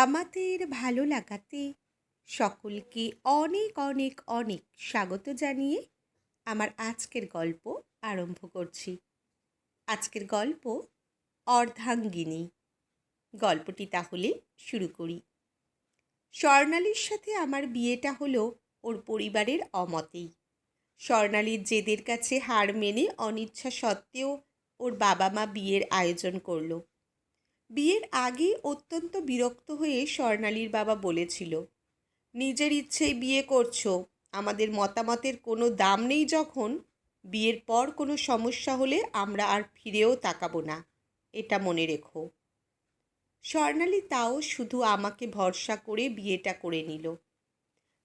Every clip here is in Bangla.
আমাদের ভালো লাগাতে সকলকে অনেক অনেক অনেক স্বাগত জানিয়ে আমার আজকের গল্প আরম্ভ করছি। আজকের গল্প অর্ধাঙ্গিনী। গল্পটি তাহলে শুরু করি। স্বর্ণালীর সাথে আমার বিয়েটা হলো ওর পরিবারের অমতেই। স্বর্ণালীর জেদের কাছে হার মেনে অনিচ্ছা সত্ত্বেও ওর বাবা মা বিয়ের আয়োজন করলো। বিয়ের আগে অত্যন্ত বিরক্ত হয়ে স্বর্ণালীর বাবা বলেছিল, নিজের ইচ্ছেই বিয়ে করছো, আমাদের মতামতের কোনো দাম নেই যখন, বিয়ের পর কোনো সমস্যা হলে আমরা আর ফিরেও তাকাবো না, এটা মনে রেখো। স্বর্ণালী তাও শুধু আমাকে ভরসা করে বিয়েটা করে নিল।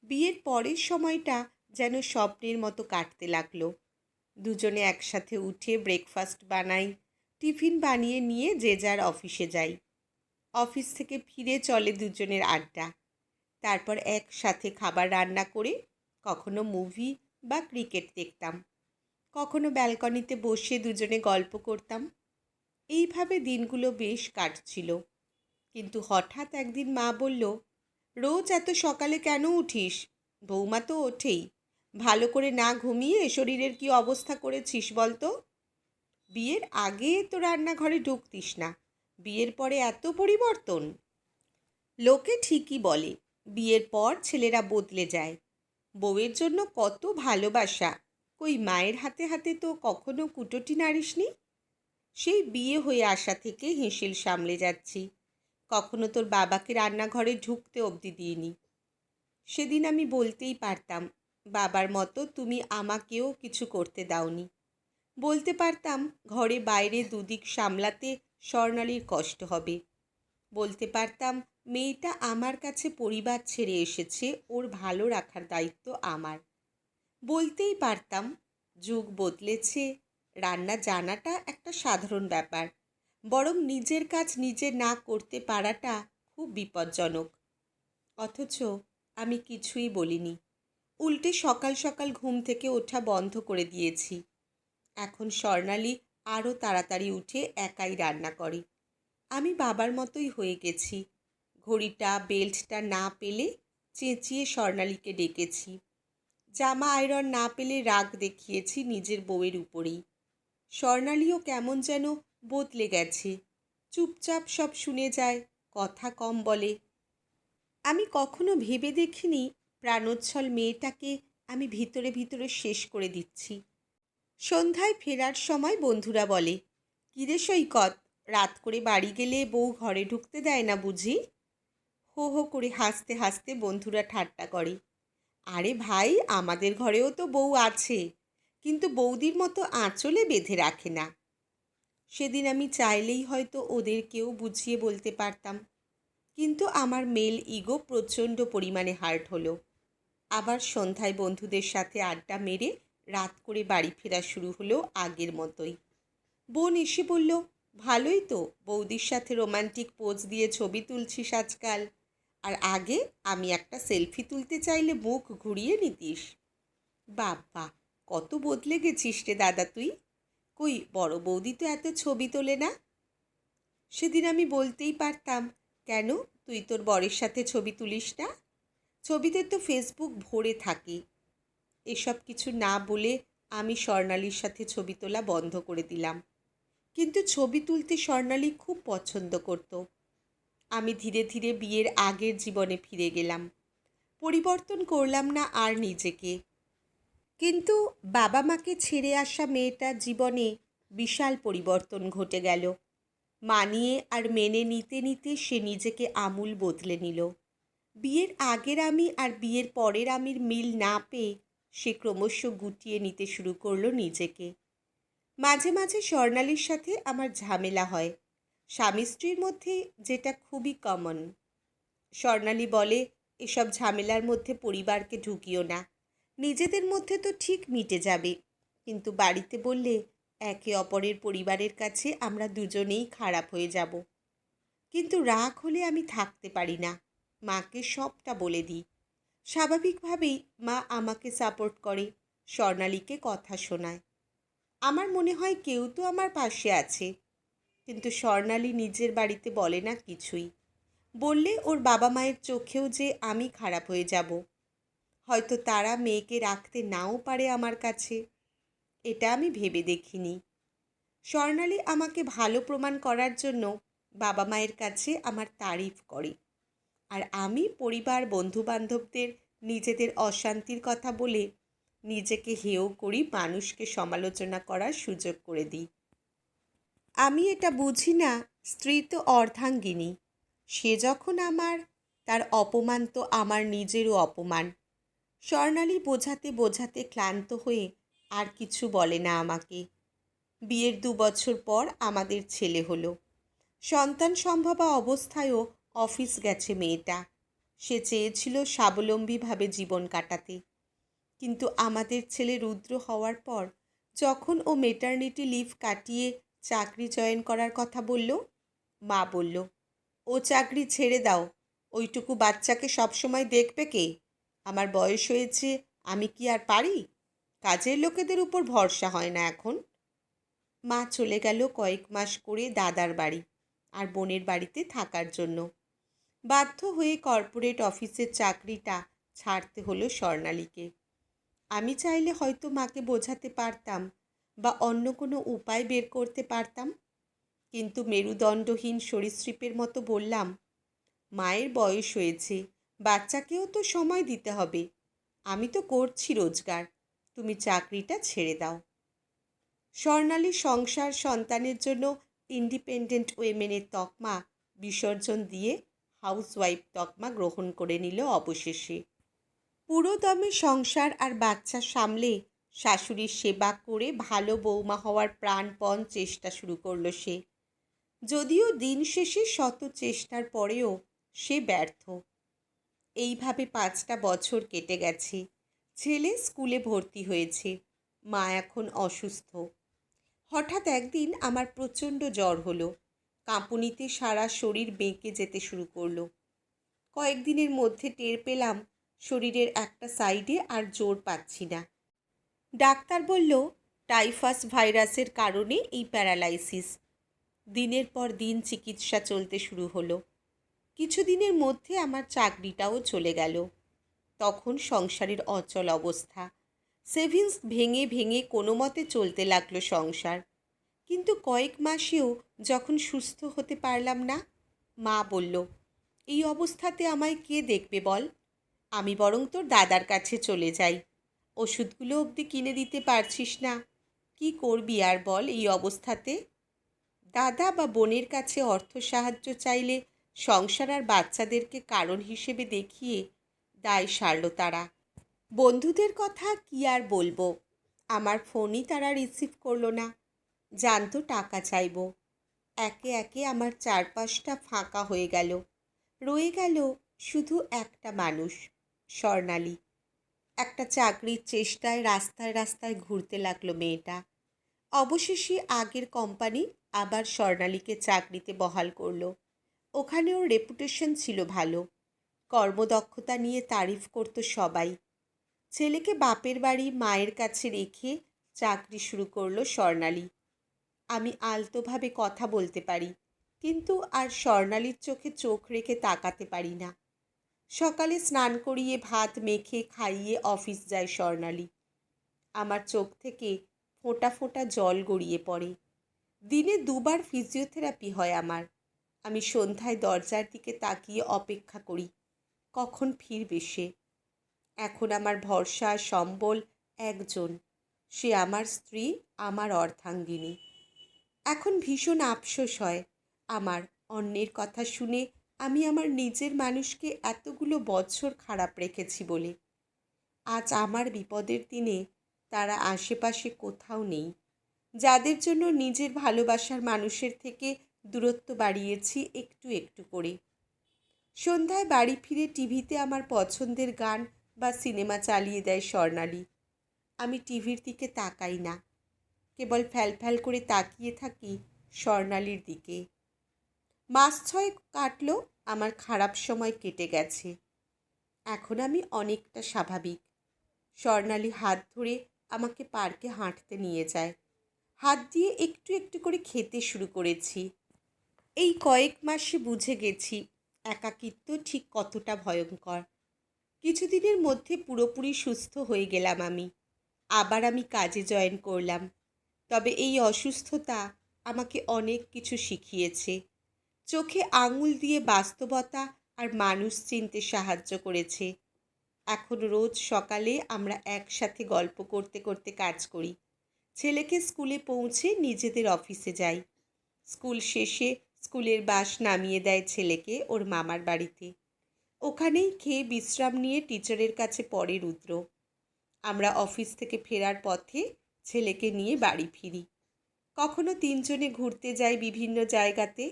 বিয়ের পরের সময়টা যেন স্বপ্নের মতো কাটতে লাগলো। দুজনে একসাথে উঠে ব্রেকফাস্ট বানাই, টিফিন বানিয়ে নিয়ে যে যার অফিসে যাই। অফিস থেকে ফিরে চলে দুজনের আড্ডা। তারপর একসাথে খাবার রান্না করে কখনো মুভি বা ক্রিকেট দেখতাম, কখনো ব্যালকনিতে বসে দুজনে গল্প করতাম। এইভাবে দিনগুলো বেশ কাটছিল। কিন্তু হঠাৎ একদিন মা বলল, রোজ এত সকালে কেন উঠিস? বৌমা তো ওঠেই, ভালো করে না ঘুমিয়ে শরীরের কি অবস্থা করেছিস বলতো? বিয়ের আগে তো রান্নাঘরে ঢুকতিস না, বিয়ের পরে এত পরিবর্তন। লোকে ঠিকই বলে বিয়ের পর ছেলেরা বদলে যায়, বউয়ের জন্য কত ভালোবাসা, কই মায়ের হাতে হাতে তো কখনো কুটোটি নাড়িসনি। সেই বিয়ে হয়ে আসা থেকে হিঁসিল সামলে যাচ্ছি, কখনো তোর বাবাকে রান্নাঘরে ঢুকতে অবধি দিইনি। সেদিন আমি বলতেই পারতাম, বাবার মতো তুমি আমাকেও কিছু করতে দাওনি। বলতে পারতাম ঘরে বাইরে দুদিক সামলাতে স্বর্ণালীর কষ্ট হবে। বলতে পারতাম মেয়েটা আমার কাছে পরিবার ছেড়ে এসেছে, ওর ভালো রাখার দায়িত্ব আমার। বলতেই পারতাম যুগ বদলেছে, রান্না জানাটা একটা সাধারণ ব্যাপার, বরং নিজের কাজ নিজে না করতে পারাটা খুব বিপজ্জনক। অথচ আমি কিছুই বলিনি, উল্টে সকাল সকাল ঘুম থেকে ওঠা বন্ধ করে দিয়েছি। এখন স্বর্ণালী আরও তাড়াতাড়ি উঠে একাই রান্না করে। আমি বাবার মতোই হয়ে গেছি। ঘড়িটা বেল্টটা না পেলে চেঁচিয়ে স্বর্ণালীকে ডেকেছি। জামা আয়রন না পেলে রাগ দেখিয়েছি নিজের বউয়ের উপরেই। স্বর্ণালীও কেমন যেন বদলে গেছে, চুপচাপ সব শুনে যায়, কথা কম বলে। আমি কখনো ভেবে দেখিনি প্রাণোচ্ছল মেয়েটাকে আমি ভিতরে ভিতরে শেষ করে দিচ্ছি। সন্ধ্যায় ফেরার সময় বন্ধুরা বলে, কিরে সৈকত, রাত করে বাড়ি গেলে বউ ঘরে ঢুকতে দেয় না বুঝি? হো হো করে হাসতে হাসতে বন্ধুরা ঠাট্টা করে। আরে ভাই, আমাদের ঘরেও তো বউ আছে, কিন্তু বৌদির মতো আঁচলে বেঁধে রাখে না। সেদিন আমি চাইলেই হয়তো ওদেরকেও বুঝিয়ে বলতে পারতাম, কিন্তু আমার মেল ইগো প্রচণ্ড পরিমাণে হার্ট হলো। আবার সন্ধ্যায় বন্ধুদের সাথে আড্ডা মেরে রাত করে বাড়ি ফেরা শুরু হলো আগের মতোই। বোন এসে বলল, ভালোই তো, বৌদির সাথে রোমান্টিক পোজ দিয়ে ছবি তুলছিস আজকাল, আর আগে আমি একটা সেলফি তুলতে চাইলে মুখ ঘুরিয়ে নিতিস। বাবা, কত বদলে গেছিস রে দাদা তুই। কই বড় বৌদি তো এত ছবি তোলে না। সেদিন আমি বলতেই পারতাম, কেন তুই তোর বরের সাথে ছবি তুলিস না? ছবিতে তো ফেসবুক ভরে থাকে। এসব কিছু না বলে আমি স্বর্ণালীর সাথে ছবি তোলা বন্ধ করে দিলাম। কিন্তু ছবি তুলতে স্বর্ণালী খুব পছন্দ করত। আমি ধীরে ধীরে বিয়ের আগের জীবনে ফিরে গেলাম। পরিবর্তন করলাম না আর নিজেকে, কিন্তু বাবা মাকে ছেড়ে আসা মেয়েটার জীবনে বিশাল পরিবর্তন ঘটে গেল। মানিয়ে আর মেনে নিতে নিতে সে নিজেকে আমূল বদলে নিল। বিয়ের আগের আমি আর বিয়ের পরের আমির মিল না পেয়ে সে ক্রমশ গুটিয়ে নিতে শুরু করলো নিজেকে। মাঝে মাঝে স্বর্ণালীর সাথে আমার ঝামেলা হয়, স্বামী স্ত্রীর মধ্যে, যেটা খুবই কমন। স্বর্ণালী বলে, এসব ঝামেলার মধ্যে পরিবারকে ঢুকিও না, নিজেদের মধ্যে তো ঠিক মিটে যাবে, কিন্তু বাড়িতে বললে একে অপরের পরিবারের কাছে আমরা দুজনেই খারাপ হয়ে যাব। কিন্তু রাগ হলে আমি থাকতে পারি না, মাকে সবটা বলে দিই। স্বাভাবিকভাবেই মা আমাকে সাপোর্ট করে, স্বর্ণালীকে কথা শোনায়। আমার মনে হয় কেউ তো আমার পাশে আছে, কিন্তু স্বর্ণালী নিজের বাড়িতে বলে না কিছুই। বললে ওর বাবা মায়ের চোখেও যে আমি খারাপ হয়ে যাব। হয়তো তারা মেয়েকে রাখতে নাও পারে আমার কাছে, এটা আমি ভেবে দেখিনি। স্বর্ণালী আমাকে ভালো প্রমাণ করার জন্য বাবা মায়ের কাছে আমার তারিফ করে, আর আমি পরিবার বন্ধুবান্ধবদের নিজেদের অশান্তির কথা বলে নিজেকে হেয় করি, মানুষকে সমালোচনা করার সুযোগ করে দিই। আমি এটা বুঝি না, স্ত্রী তো অর্ধাঙ্গিনী। সে যখন আমার, তার অপমান তো আমার নিজেরও অপমান। স্বর্ণালী বোঝাতে বোঝাতে ক্লান্ত হয়ে আর কিছু বলে না আমাকে। বিয়ের 2 বছর পর আমাদের ছেলে হলো। সন্তান সম্ভবা অবস্থায়ও অফিস গেছে মেয়েটা। সে চেয়েছিল স্বাবলম্বীভাবে জীবন কাটাতে। কিন্তু আমাদের ছেলে রুদ্র হওয়ার পর যখন ও মেটারনিটি লিভ কাটিয়ে চাকরি জয়েন করার কথা বলল, মা বলল, ও চাকরি ছেড়ে দাও, ওইটুকু বাচ্চাকে সবসময় দেখবে কে? আমার বয়স হয়েছে, আমি কি আর পারি? কাজের লোকেদের উপর ভরসা হয় না এখন। মা চলে গেল কয়েক মাস করে দাদার বাড়ি আর বোনের বাড়িতে থাকার জন্য। বাধ্য হয়ে কর্পোরেট অফিসের চাকরিটা ছাড়তে হলো স্বর্ণালীকে। আমি চাইলে হয়তো মাকে বোঝাতে পারতাম বা অন্য কোনো উপায় বের করতে পারতাম, কিন্তু মেরুদণ্ডহীন সরীসৃপের মতো বললাম, মায়ের বয়স হয়েছে, বাচ্চাকেও তো সময় দিতে হবে। আমি তো করছি রোজগার, তুমি চাকরিটা ছেড়ে দাও। স্বর্ণালী সংসার সন্তানের জন্য ইন্ডিপেন্ডেন্ট ওয়েমেনের তকমা বিসর্জন দিয়ে হাউসওয়াইফ তকমা গ্রহণ করে নিল অবশেষে। পুরোদমে সংসার আর বাচ্চা সামলে শাশুড়ির সেবা করে ভালো বৌমা হওয়ার প্রাণপণ চেষ্টা শুরু করলো সে। যদিও দিন শেষে শত চেষ্টার পরেও সে ব্যর্থ। এইভাবে 5টা বছর কেটে গেছে। ছেলে স্কুলে ভর্তি হয়েছে, মা এখন অসুস্থ। হঠাৎ একদিন আমার প্রচণ্ড জ্বর হলো। কাঁপুনিতে সারা শরীর বেঁকে যেতে শুরু করলো। কয়েকদিনের মধ্যে টের পেলাম শরীরের একটা সাইডে আর জোর পাচ্ছি না। ডাক্তার বলল টাইফাস ভাইরাসের কারণে এই প্যারালাইসিস। দিনের পর দিন চিকিৎসা চলতে শুরু হলো। কিছুদিনের মধ্যে আমার চাকরিটাও চলে গেল। তখন সংসারের অচল অবস্থা। সেভিংস ভেঙে ভেঙে কোনো মতে চলতে লাগলো সংসার। কিন্তু কয়েক মাসেও যখন সুস্থ হতে পারলাম না, মা বলল, এই অবস্থাতে আমায় কে দেখবে বল? আমি বরং তোর দাদার কাছে চলে যাই। ওষুধগুলো অবধি কিনে দিতে পারছিস না, কি করবি আর বল এই অবস্থাতে? দাদা বা বোনের কাছে অর্থ সাহায্য চাইলে সংসার আর বাচ্চাদেরকে কারণ হিসেবে দেখিয়ে দায় সারল তারা। বন্ধুদের কথা কি আর বলবো, আমার ফোনই তারা রিসিভ করলো না। জানতো টাকা চাইব। একে একে আমার চারপাশটা ফাঁকা হয়ে গেল। রয়ে গেল শুধু একটা মানুষ, স্বর্ণালী। একটা চাকরির চেষ্টায় রাস্তায় রাস্তায় ঘুরতে লাগলো মেয়েটা। অবশেষে আগের কোম্পানি আবার স্বর্ণালীকে চাকরিতে বহাল করলো। ওখানে ওর রেপুটেশন ছিল ভালো, কর্মদক্ষতা নিয়ে তারিফ করতো সবাই। ছেলেকে বাপের বাড়ি মায়ের কাছে রেখে চাকরি শুরু করলো স্বর্ণালী। আমি আলতোভাবে কথা বলতে পারি, কিন্তু আর স্বর্ণালীর চোখে চোখ রেখে তাকাতে পারি না। সকালে স্নান করিয়ে ভাত মেখে খাইয়ে অফিস যায় স্বর্ণালী। আমার চোখ থেকে ফোঁটা ফোঁটা জল গড়িয়ে পড়ে। দিনে 2বার ফিজিওথেরাপি হয় আমার। আমি সন্ধ্যায় দরজার দিকে তাকিয়ে অপেক্ষা করি, কখন ফিরবে সে। এখন আমার ভরসা সম্বল একজন, সে আমার স্ত্রী, আমার অর্ধাঙ্গিনী। এখন ভীষণ আফসোস হয় আমার, অন্যের কথা শুনে আমি আমার নিজের মানুষকে এতগুলো বছর খারাপ রেখেছি বলে। আজ আমার বিপদের দিনে তারা আশেপাশে কোথাও নেই, যাদের জন্য নিজের ভালোবাসার মানুষের থেকে দূরত্ব বাড়িয়েছি একটু একটু করে। সন্ধ্যায় বাড়ি ফিরে টিভিতে আমার পছন্দের গান বা সিনেমা চালিয়ে দেয় স্বর্ণালী। আমি টিভির দিকে তাকাই না, কেবল ফ্যালফ্যাল করে তাকিয়ে থাকি স্বর্ণালীর দিকে। মাস 6 কাটলো, আমার খারাপ সময় কেটে গেছে। এখন আমি অনেকটা স্বাভাবিক। স্বর্ণালী হাত ধরে আমাকে পার্কে হাঁটতে নিয়ে যায়। হাত দিয়ে একটু একটু করে খেতে শুরু করেছি। এই কয়েক মাসে বুঝে গেছি একাকিত্ব ঠিক কতটা ভয়ঙ্কর। কিছুদিনের মধ্যে পুরোপুরি সুস্থ হয়ে গেলাম আমি। আবার আমি কাজে জয়েন করলাম। তবে এই অসুস্থতা আমাকে অনেক কিছু শিখিয়েছে। চোখে আঙুল দিয়ে বাস্তবতা আর মানুষ চিনতে সাহায্য করেছে। এখন রোজ সকালে আমরা একসাথে গল্প করতে করতে কাজ করি। ছেলেকে স্কুলে পৌঁছে নিজেদের অফিসে যাই। স্কুল শেষে স্কুলের বাস নামিয়ে দেয় ছেলেকে ওর মামার বাড়িতে। ওখানেই খেয়ে বিশ্রাম নিয়ে টিচারের কাছে পড়ে রুদ্র। আমরা অফিস থেকে ফেরার পথে ছেলেকে নিয়ে বাড়ি ফিরি। কখনো তিনজনে ঘুরতে যাই বিভিন্ন জায়গাতে।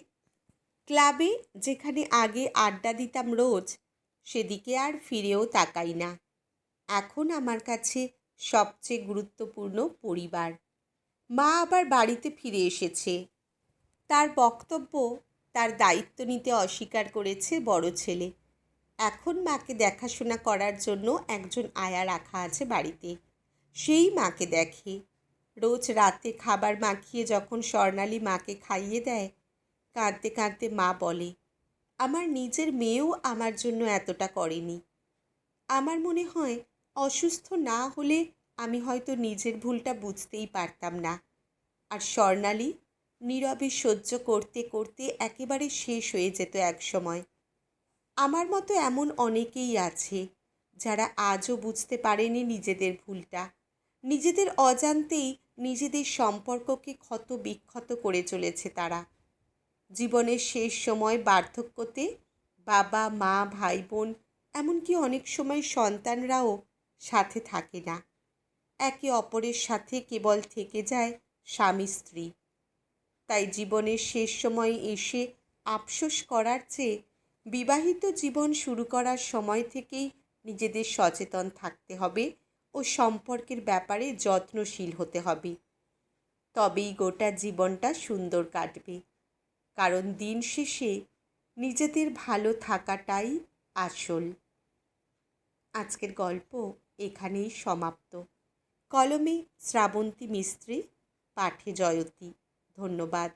ক্লাবে যেখানে আগে আড্ডা দিতাম রোজ, সেদিকে আর ফিরেও তাকাই না। এখন আমার কাছে সবচেয়ে গুরুত্বপূর্ণ পরিবার। মা আবার বাড়িতে ফিরে এসেছে। তার বক্তব্য, তার দায়িত্ব নিতে অস্বীকার করেছে বড় ছেলে। এখন মাকে দেখাশোনা করার জন্য একজন আয়া রাখা আছে বাড়িতে। সেই মাকে দেখে। রোজ রাতে খাবার মাখিয়ে যখন স্বর্ণালী মাকে খাইয়ে দেয়, কাঁদতে কাঁদতে মা বলে, আমার নিজের মেয়েও আমার জন্য এতটা করেনি। আমার মনে হয় অসুস্থ না হলে আমি হয়তো নিজের ভুলটা বুঝতেই পারতাম না। আর স্বর্ণালী নীরবে সহ্য করতে করতে একেবারে শেষ হয়ে যেত একসময়। আমার মতো এমন অনেকেই আছে যারা আজও বুঝতে পারেনি নিজেদের ভুলটা। নিজেদের অজান্তেই নিজেদের সম্পর্ককে ক্ষত বিক্ষত করে চলেছে তারা। জীবনের শেষ সময় বার্ধক্যতে বাবা মা ভাই বোন এমনকি অনেক সময় সন্তানরাও সাথে থাকে না। একে অপরের সাথে কেবল থেকে যায় স্বামী স্ত্রী। তাই জীবনের শেষ সময়ে এসে আফসোস করার চেয়ে বিবাহিত জীবন শুরু করার সময় থেকেই নিজেদের সচেতন থাকতে হবে ও সম্পর্কের ব্যাপারে যত্নশীল হতে হবে। তবেই গোটা জীবনটা সুন্দর কাটবে। কারণ দিন শেষে নিজেদের ভালো থাকাটাই আসল। আজকের গল্প এখানেই সমাপ্ত। কলমে শ্রাবন্তী মিস্ত্রি, পাঠে জয়তী। ধন্যবাদ।